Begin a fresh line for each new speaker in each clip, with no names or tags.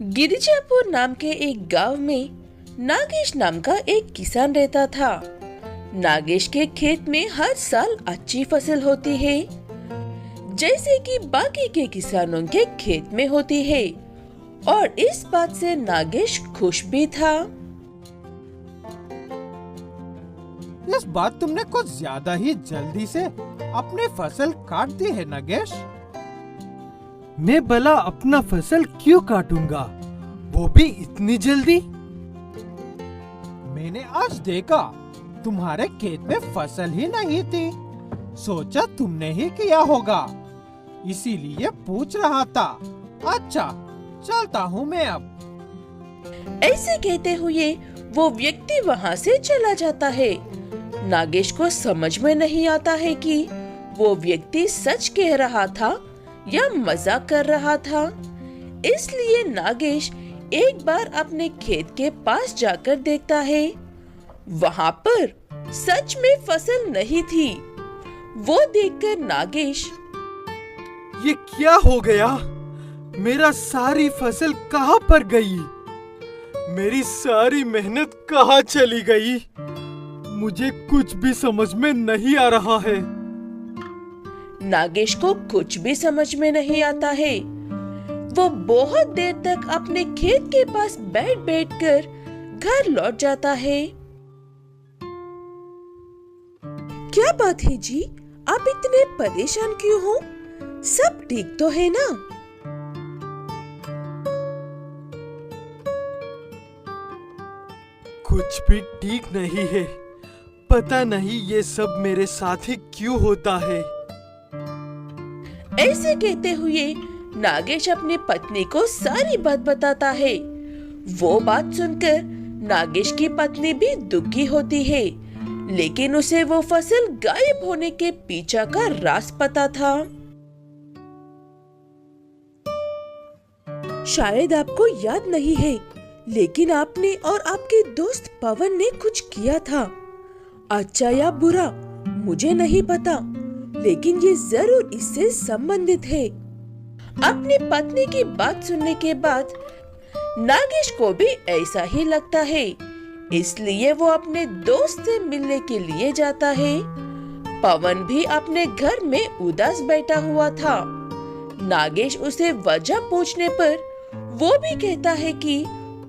गिरिजापुर नाम के एक गांव में नागेश नाम का एक किसान रहता था। नागेश के खेत में हर साल अच्छी फसल होती है, जैसे कि बाकी के किसानों के खेत में होती है, और इस बात से नागेश खुश भी था।
इस बात तुमने कुछ ज्यादा ही जल्दी से अपनी फसल काट दी है नागेश।
मैं भला अपना फसल क्यों काटूंगा, वो भी इतनी जल्दी?
मैंने आज देखा तुम्हारे खेत में फसल ही नहीं थी, सोचा तुमने ही किया होगा, इसीलिए पूछ रहा था। अच्छा, चलता हूँ मैं अब।
ऐसे कहते हुए वो व्यक्ति वहाँ से चला जाता है। नागेश को समझ में नहीं आता है कि वो व्यक्ति सच कह रहा था या मजाक कर रहा था। इसलिए नागेश एक बार अपने खेत के पास जाकर देखता है। वहाँ पर सच में फसल नहीं थी। वो देखकर नागेश,
ये क्या हो गया? मेरा सारी फसल कहाँ पर गई? मेरी सारी मेहनत कहाँ चली गई? मुझे कुछ भी समझ में नहीं आ रहा है।
नागेश को कुछ भी समझ में नहीं आता है। वो बहुत देर तक अपने खेत के पास बैठ कर घर लौट जाता है। क्या बात है जी, आप इतने परेशान क्यों हो? सब ठीक तो है ना?
कुछ भी ठीक नहीं है। पता नहीं ये सब मेरे साथ ही क्यों होता है।
ऐसे कहते हुए नागेश अपनी पत्नी को सारी बात बताता है। वो बात सुनकर नागेश की पत्नी भी दुखी होती है, लेकिन उसे वो फसल गायब होने के पीछे का राज पता था। शायद आपको याद नहीं है, लेकिन आपने और आपके दोस्त पवन ने कुछ किया था। अच्छा या बुरा मुझे नहीं पता, लेकिन ये जरूर इससे संबंधित है। अपनी पत्नी की बात सुनने के बाद नागेश को भी ऐसा ही लगता है, इसलिए वो अपने दोस्त से मिलने के लिए जाता है। पवन भी अपने घर में उदास बैठा हुआ था। नागेश उसे वजह पूछने पर वो भी कहता है कि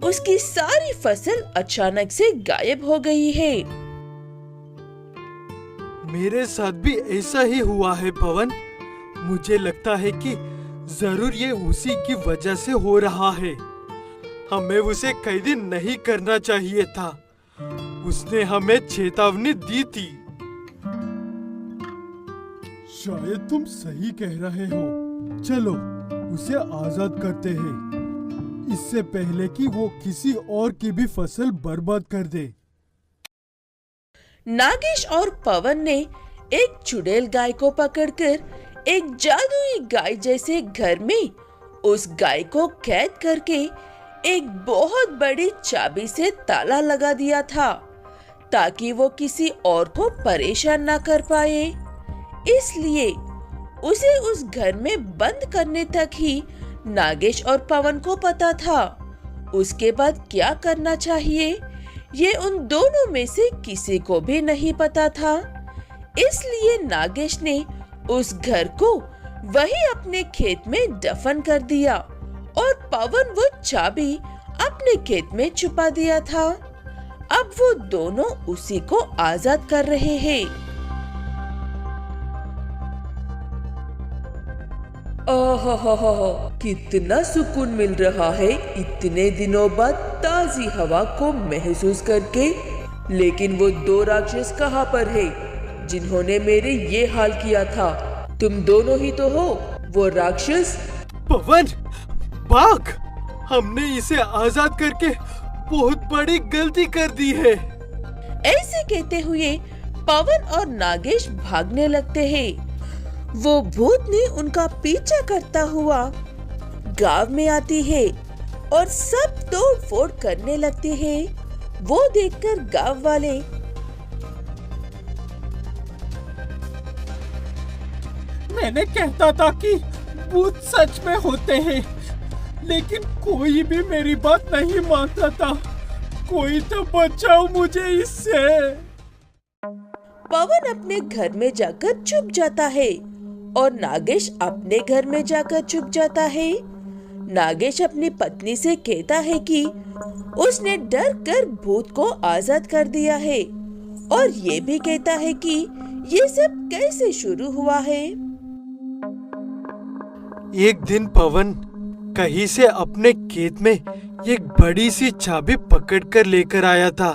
उसकी सारी फसल अचानक से गायब हो गई है।
मेरे साथ भी ऐसा ही हुआ है पवन। मुझे लगता है कि जरूर ये उसी की वजह से हो रहा है। हमें उसे कैद नहीं करना चाहिए था। उसने हमें चेतावनी दी थी।
शायद तुम सही कह रहे हो। चलो उसे आजाद करते हैं, इससे पहले कि वो किसी और की भी फसल बर्बाद कर दे।
नागेश और पवन ने एक चुड़ैल गाय को पकड़कर एक जादुई गाय जैसे घर में उस गाय को कैद करके एक बहुत बड़ी चाबी से ताला लगा दिया था, ताकि वो किसी और को परेशान ना कर पाए। इसलिए उसे उस घर में बंद करने तक ही नागेश और पवन को पता था। उसके बाद क्या करना चाहिए ये उन दोनों में से किसी को भी नहीं पता था। इसलिए नागेश ने उस घर को वही अपने खेत में दफन कर दिया और पवन वो चाबी अपने खेत में छुपा दिया था। अब वो दोनों उसी को आजाद कर रहे हैं। कितना सुकून मिल रहा है इतने दिनों बाद ताजी हवा को महसूस करके। लेकिन वो दो राक्षस कहाँ पर है जिन्होंने मेरे ये हाल किया था? तुम दोनों ही तो हो वो राक्षस।
पवन, भाग! हमने इसे आजाद करके बहुत बड़ी गलती कर दी है।
ऐसे कहते हुए पवन और नागेश भागने लगते हैं। वो भूतनी उनका पीछा करता हुआ गांव में आती है और सब तोड़ फोड़ करने लगते हैं। वो देखकर गांव वाले,
मैंने कहता था कि भूत सच में होते हैं,
लेकिन कोई भी मेरी बात नहीं मानता था। कोई तो बचाओ मुझे इससे।
पवन अपने घर में जाकर छुप जाता है और नागेश अपने घर में जाकर छुप जाता है। नागेश अपनी पत्नी से कहता है कि उसने डर कर भूत को आजाद कर दिया है और ये भी कहता है कि ये सब कैसे शुरू हुआ है।
एक दिन पवन कहीं से अपने खेत में एक बड़ी सी चाबी पकड़कर लेकर आया था।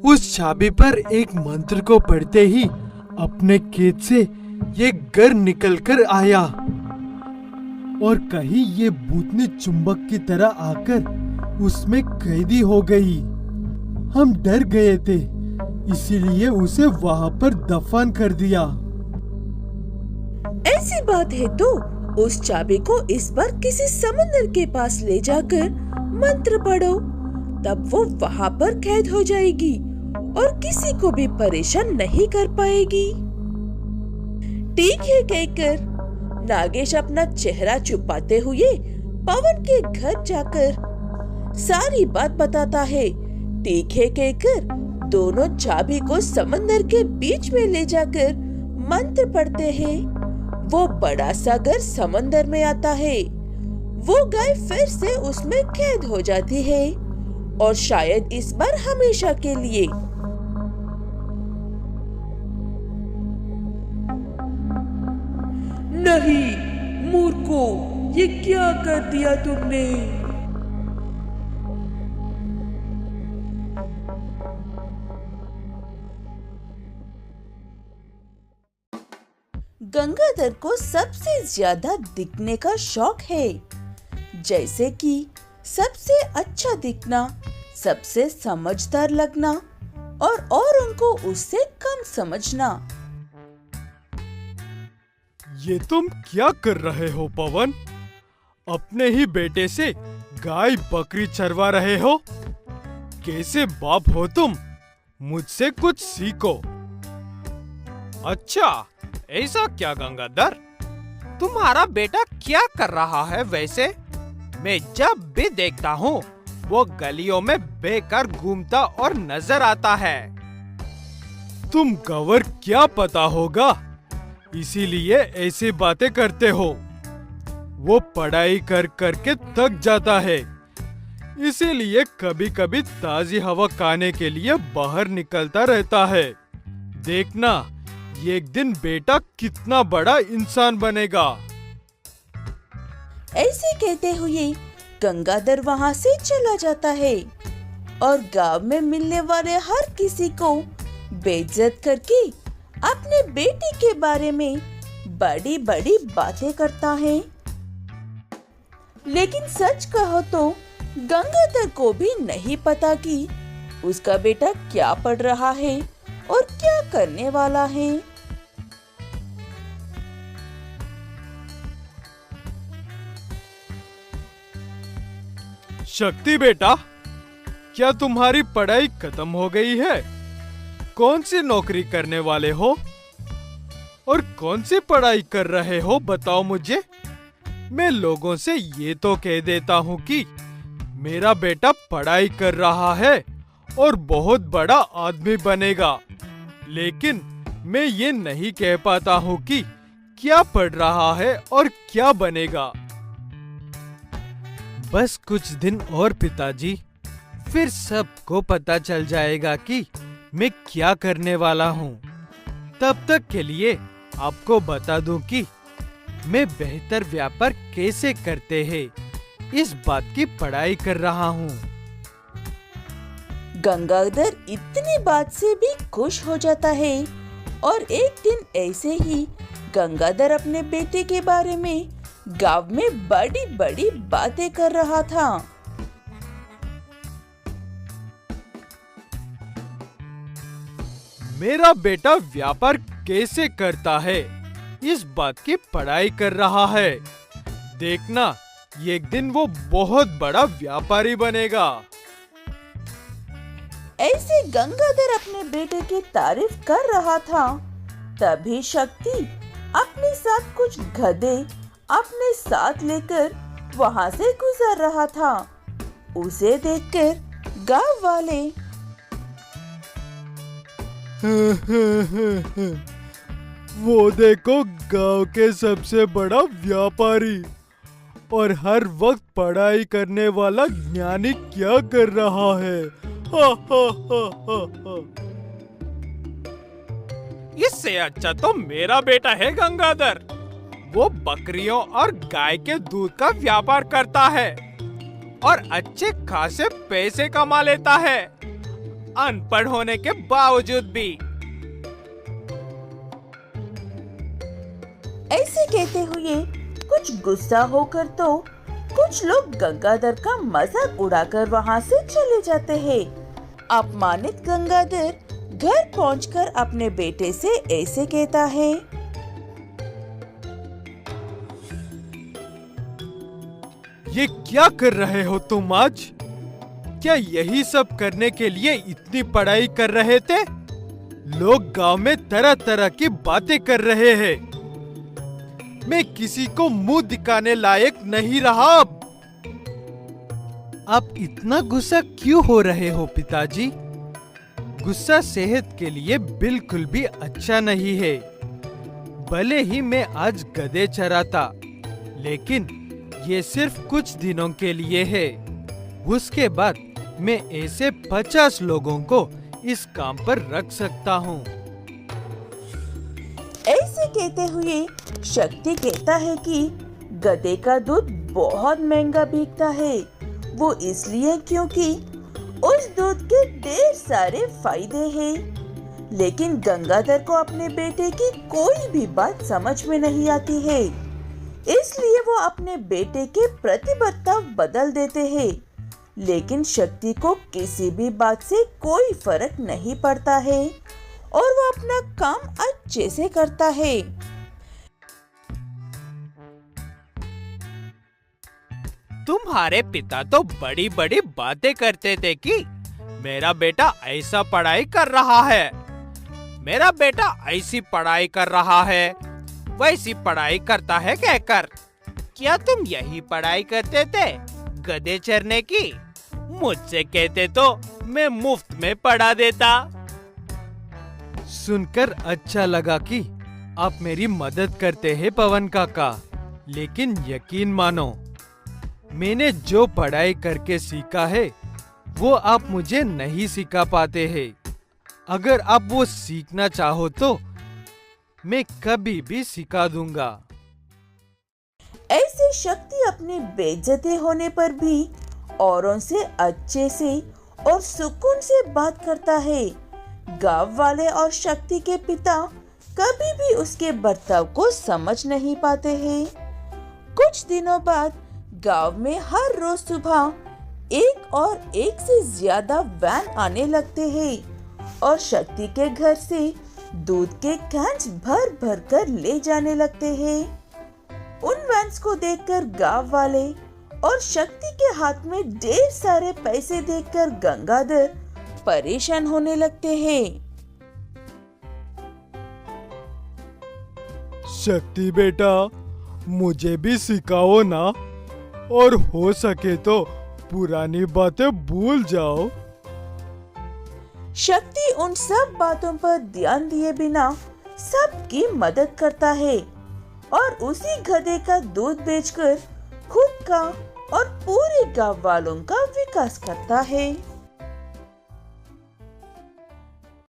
उस चाबी पर एक मंत्र को पढ़ते ही अपने खेत से ये घर निकलकर आया और कहीं ये भूतनी चुंबक की तरह आकर उसमें कैदी हो गई। हम डर गए थे, इसीलिए उसे वहाँ पर दफन कर दिया।
ऐसी बात है तो उस चाबी को इस बार किसी समंदर के पास ले जाकर मंत्र पढ़ो, तब वो वहाँ पर कैद हो जाएगी और किसी को भी परेशान नहीं कर पाएगी। ठीक है कहकर नागेश अपना चेहरा छुपाते हुए पवन के घर जाकर सारी बात बताता है। ठीक है कहकर दोनों चाबी को समंदर के बीच में ले जाकर मंत्र पढ़ते हैं। वो बड़ा सा घर समंदर में आता है। वो गाय फिर से उसमें कैद हो जाती है और शायद इस बार हमेशा के लिए। नहीं मूर्खो, ये क्या कर दिया तुमने? गंगाधर को सबसे ज्यादा दिखने का शौक है, जैसे कि सबसे अच्छा दिखना, सबसे समझदार लगना और उनको उससे कम समझना।
ये तुम क्या कर रहे हो पवन? अपने ही बेटे से गाय बकरी चरवा रहे हो? कैसे बाप हो तुम? मुझसे कुछ सीखो।
अच्छा, ऐसा क्या गंगाधर? तुम्हारा बेटा क्या कर रहा है वैसे? मैं जब भी देखता हूँ वो गलियों में बेकार घूमता और नजर आता है।
तुम गवर क्या पता होगा, इसीलिए ऐसी बातें करते हो। वो पढ़ाई कर करके थक जाता है, इसीलिए कभी कभी ताजी हवा खाने के लिए बाहर निकलता रहता है। देखना एक दिन बेटा कितना बड़ा इंसान बनेगा।
ऐसे कहते हुए गंगाधर वहाँ से चला जाता है और गांव में मिलने वाले हर किसी को बेइज्जत करके अपने बेटे के बारे में बड़ी बड़ी बातें करता है। लेकिन सच कहो तो गंगाधर को भी नहीं पता कि उसका बेटा क्या पढ़ रहा है और क्या करने वाला है।
शक्ति बेटा, क्या तुम्हारी पढ़ाई खत्म हो गई है? कौन सी नौकरी करने वाले हो और कौन सी पढ़ाई कर रहे हो, बताओ मुझे। मैं लोगों से ये तो कह देता हूँ कि मेरा बेटा पढ़ाई कर रहा है और बहुत बड़ा आदमी बनेगा, लेकिन मैं ये नहीं कह पाता हूँ कि क्या पढ़ रहा है और क्या बनेगा। बस कुछ दिन और पिताजी, फिर सबको पता चल जाएगा कि मैं क्या करने वाला हूँ। तब तक के लिए आपको बता दूं कि मैं बेहतर व्यापार कैसे करते हैं, इस बात की पढ़ाई कर रहा हूँ।
गंगाधर इतनी बात से भी खुश हो जाता है और एक दिन ऐसे ही गंगाधर अपने बेटे के बारे में गांव में बड़ी बड़ी बातें कर रहा था।
मेरा बेटा व्यापार कैसे करता है, इस बात की पढ़ाई कर रहा है। देखना एक दिन वो बहुत बड़ा व्यापारी बनेगा।
ऐसे गंगाधर अपने बेटे की तारीफ कर रहा था, तभी शक्ति अपने साथ कुछ गधे अपने साथ लेकर वहां से गुजर रहा था। उसे देखकर गांव वाले
वो देखो, गांव के सबसे बड़ा व्यापारी और हर वक्त पढ़ाई करने वाला ज्ञानी क्या कर रहा है। हा हा हा हा हा।
इससे अच्छा तो मेरा बेटा है गंगाधर। वो बकरियों और गाय के दूध का व्यापार करता है और अच्छे खासे पैसे कमा लेता है, अनपढ़ होने के बावजूद भी।
ऐसे कहते हुए कुछ गुस्सा होकर तो कुछ लोग गंगाधर का मजाक उड़ाकर वहां से चले जाते हैं। अपमानित गंगाधर घर पहुंचकर अपने बेटे से ऐसे कहता है।
ये क्या कर रहे हो तुम आज? क्या यही सब करने के लिए इतनी पढ़ाई कर रहे थे? लोग गांव में तरह तरह की बातें कर रहे हैं। मैं किसी को मुंह दिखाने लायक नहीं रहा अब। आप इतना गुस्सा क्यों हो रहे हो पिताजी? गुस्सा सेहत के लिए बिल्कुल भी अच्छा नहीं है। भले ही मैं आज गधे चराता, लेकिन ये सिर्फ कुछ दिनों के लिए है। उसके बाद मैं ऐसे 50 लोगों को इस काम पर रख सकता हूँ।
ऐसे कहते हुए शक्ति कहता है कि गधे का दूध बहुत महंगा बिकता है। वो इसलिए क्योंकि उस दूध के ढेर सारे फायदे हैं। लेकिन गंगाधर को अपने बेटे की कोई भी बात समझ में नहीं आती है, इसलिए वो अपने बेटे के प्रति बर्ताव बदल देते हैं। लेकिन शक्ति को किसी भी बात से कोई फर्क नहीं पड़ता है और वो अपना काम अच्छे से करता है।
तुम्हारे पिता तो बड़ी बड़ी बातें करते थे कि मेरा बेटा ऐसा पढ़ाई कर रहा है, मेरा बेटा ऐसी पढ़ाई कर रहा है, वैसी पढ़ाई करता है कहकर। क्या तुम यही पढ़ाई करते थे गधे चरने की? मुझसे कहते तो मैं मुफ्त में पढ़ा देता।
सुनकर अच्छा लगा कि आप मेरी मदद करते हैं पवन काका, लेकिन यकीन मानो, मैंने जो पढ़ाई करके सीखा है वो आप मुझे नहीं सिखा पाते हैं। अगर आप वो सीखना चाहो तो मैं कभी भी सिखा दूंगा।
ऐसे शक्ति अपनी बेइज्जती होने पर भी औरों से अच्छे से और सुकून से बात करता है। गांव वाले और शक्ति के पिता कभी भी उसके बर्ताव को समझ नहीं पाते हैं। कुछ दिनों बाद गांव में हर रोज सुबह एक से ज्यादा वैन आने लगते हैं और शक्ति के घर से दूध के कैंस भर भर कर ले जाने लगते हैं। उन वैन्स को देखकर गांव वाले और शक्ति के हाथ में ढेर सारे पैसे देखकर गंगाधर परेशान होने लगते हैं।
शक्ति बेटा, मुझे भी सिखाओ ना, और हो सके तो पुरानी बातें भूल जाओ।
शक्ति उन सब बातों पर ध्यान दिए बिना सबकी मदद करता है और उसी गधे का दूध बेचकर खुद का और पूरे गांव वालों का विकास करता है।